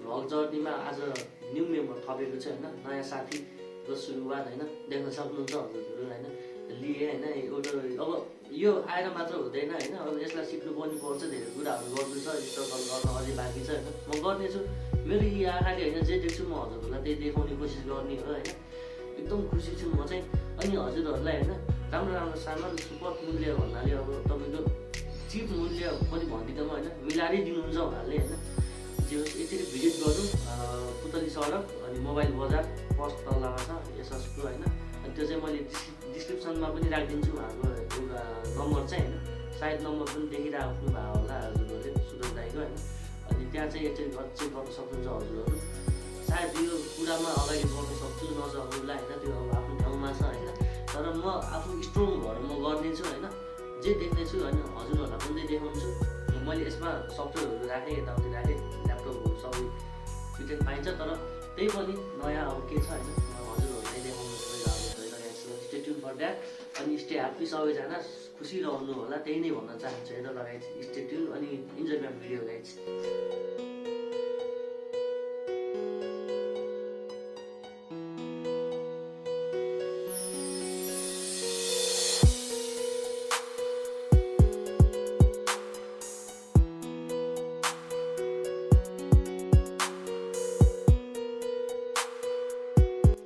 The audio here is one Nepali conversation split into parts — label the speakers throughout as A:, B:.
A: भ्लग जर्नीमा आज न्यू मेम्बर थपेको छ हैन, नयाँ साथीको सुरुवात हैन, देख्न सक्नुहुन्छ हजुरहरु हैन। लिए हैन एउटा अब यो आएर मात्र हुँदैन हैन, अब यसलाई सिक्नु पनि पर्छ, धेरै कुराहरु गर्नु छ, स्ट्रगल गर्न अझै बाँकी छ हैन। म गर्नेछु, मेरो यी आँखाले हैन जे देख्छु म हजुरहरुलाई त्यही देखाउने कोसिस गर्ने हो हैन। एकदम खुसी छु म चाहिँ। अनि हजुरहरुलाई हैन राम्रो राम्रो सामान सुपर मूल्य भन्नाले अब तपाईको चिप मूल्य पनि भन्दिनँ म हैन, मिलाएर दिनुहुन्छ उहाँले हैन। जे होस् एकचोटि भिजिट गर्नु पुतली सडक अनि मोबाइल बजार फर्स्ट तलामा छ ASUS को हैन। अनि त्यो चाहिँ मैले डिस्क्रिप्सनमा पनि राखिदिन्छु उहाँको एउटा नम्बर चाहिँ हैन, सायद नम्बर पनि देखिराख्नु भएको होला हजुरहरुले, सुरज दाइको हैन। अनि त्यहाँ चाहिँ एकचोटि चेक गर्न सक्नुहुन्छ हजुरहरु। सायद यो कुरामा अगाडि बढ्न सक्छु नसक्नुलाई हैन, त्यो अब आफ्नो ठाउँमा छ हैन। तर म आफू स्ट्रङ भएर म गर्नेछु हैन, जे देख्नेछु हैन हजुरहरुलाई पनि देखाउँछु। मैले यसमा सफ्टवेयरहरु राखेँ, यताउति राखेँ, ल्यापटपहरु सबै फिटेड पाइन्छ, तर त्यही पनि नयाँ अब के छ हैन हजुरहरुलाई देखाउनु गइरहेको छु। Stay tune for that. अनि स्टे ह्याप्पी, सबैजना खुसी रहनु होला, त्यही नै भन्न चाहन्छु है त गाइज। स्टे ट्युन अनि enjoy my video guys.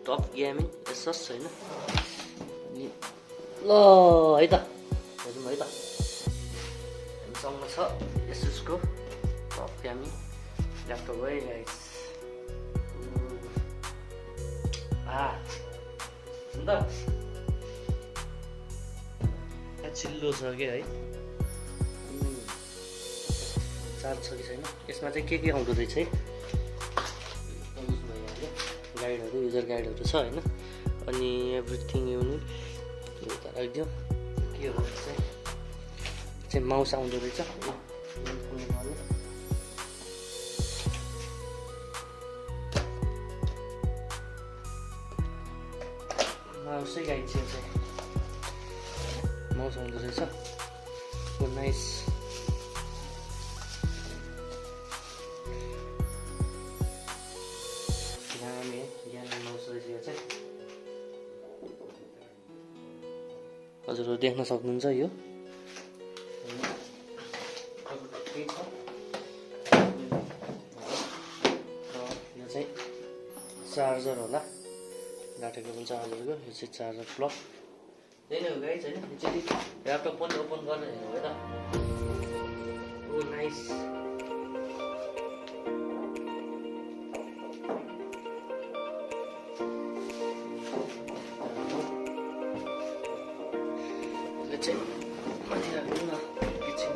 A: Tough gaming ASUS हैन। अनि ल है त हेरौँ है त, हामीसँग छ ASUS को टफ गेमिङ ल्यापटप है गाइस। अन्त चिल्लो छ के है, चार्ज छ कि छैन, यसमा चाहिँ के आउँदो रहेछ है, गाइडहरु युजर गाइडहरु छ हैन। अनि एभ्रिथिङ युनिट यता राखिदियो। के हो चाहिँ माउस आउँदो रहेछ, माउस चाहिँ गाइड चाहिँ माउस आउँदो रहेछ, नाइस। हजुरहरु देख्न सक्नुहुन्छ यो चाहिँ चार्जर होला, डाटा केबल चार्जरको। यो चाहिँ चार्जर प्लग, त्यही नै हो गाइस हैन। एकचोटि ल्यापटप पनि ओपन गरेर हेर्नु है त। ओ नाइस, माथि राख्नु न एकछिन।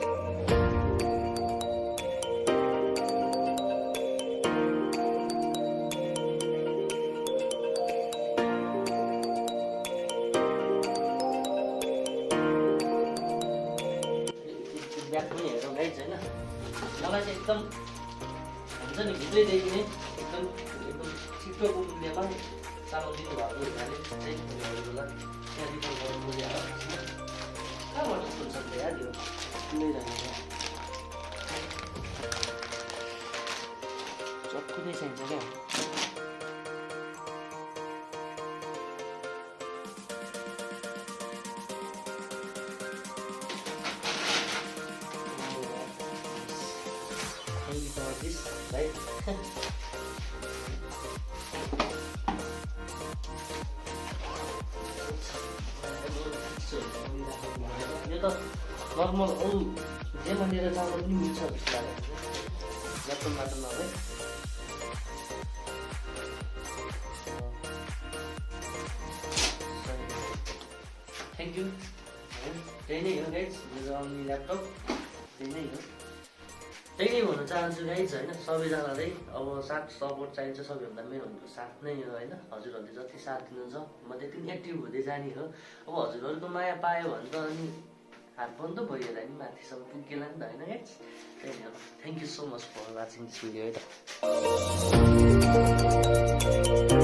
A: ब्याक पनि हेरौँ गाइज हैन। मलाई चाहिँ एकदम हुन्छ नि भित्रैदेखि नै एकदम छिटोको मूल्यमा सामान दिनु भएको हुनाले चाहिँ हजुरहरूलाई त्यहाँ रिफन्ड गर्नु मूल्य कहाँबाट सुन्छ यार, यो कुनै जान्छ चक्कु नै चाहिन्छ क्या। Right? यो त नर्मल अरू जेमा लिएर जाँदा पनि मिल्छ जस्तो लाग्यो, ल्यापटपमा त नभए। Thank you. त्यही नै हो गाइज मेरो आउने ल्यापटप, त्यही नै हो, त्यही नै भन्न चाहन्छु गाइज हैन। सबैजनालाई अब साथ सपोर्ट चाहिन्छ, सबैभन्दा मेरो भनेको साथ नै हो हैन। हजुरहरूले जति साथ दिनुहुन्छ म त्यति एक्टिभ हुँदै जाने हो। अब हजुरहरूको माया पायो भने त अनि हात पनि त भइहाल्यो नि, माथिसम्म पुगेला नि त हैन गाइज। त्यही नै हो। Thank you so much for watching this video है त।